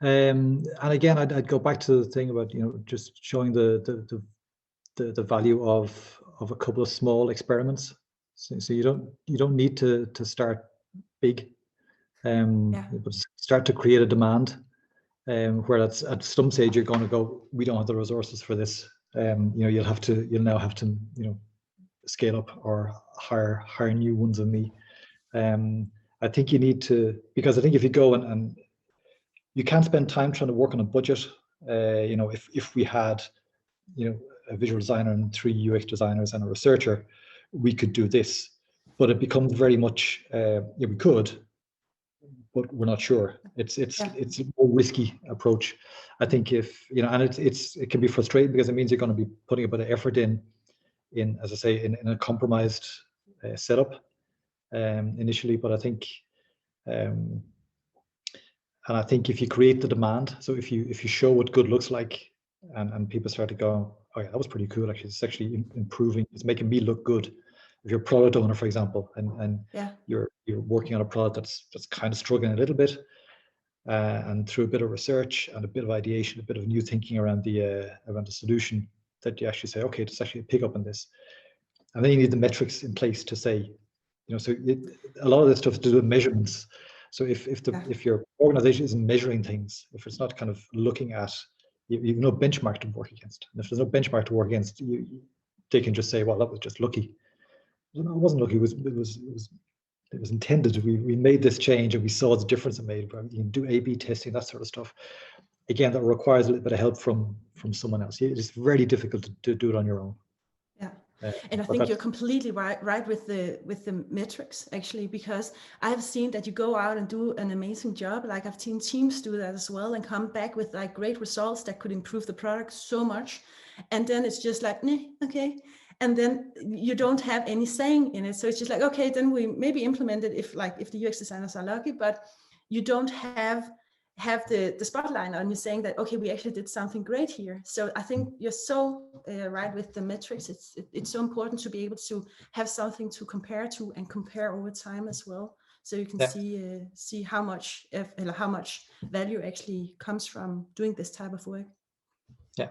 And again, I'd go back to the thing about, just showing the value of a couple of small experiments. So you don't need to start big, but start to create a demand, where that's at some stage you're going to go, we don't have the resources for this. You'll now have to scale up or hire new ones than me. I think you need to, because I think if you go and you can't spend time trying to work on a budget. If we had, a visual designer and 3 UX designers and a researcher, we could do this. But it becomes very much, we could, but we're not sure. It's a more risky approach. I think and it can be frustrating because it means you're going to be putting a bit of effort in, as I say, in a compromised setup initially. But I think, and I think if you create the demand, so if you show what good looks like, and people start to go, oh yeah, that was pretty cool. Actually, it's actually improving. It's making me look good. If you're a product owner, for example, and you're working on a product that's kind of struggling a little bit, and through a bit of research and a bit of ideation, a bit of new thinking around the solution, that you actually say, okay, there's actually a pickup in this, and then you need the metrics in place to say, a lot of this stuff is to do with measurements. So if your organization isn't measuring things, if it's not kind of looking at, you've no benchmark to work against, and if there's no benchmark to work against, they can just say, well, that was just lucky. No, it wasn't lucky. It was intended. We made this change and we saw the difference it made. You can do A/B testing, that sort of stuff. Again, that requires a little bit of help from someone else. It's very difficult to do it on your own. Yeah, and I think you're completely right with the metrics, actually, because I've seen that you go out and do an amazing job. Like I've seen teams do that as well and come back with like great results that could improve the product so much, and then it's just like, nah, okay, and then you don't have any saying in it. So it's just like, okay, then we maybe implement it if the UX designers are lucky, but you don't have the spotlight on you saying that, okay, we actually did something great here. So I think you're so right with the metrics. It's so important to be able to have something to compare to and compare over time as well, so you can see how much value actually comes from doing this type of work. Yeah.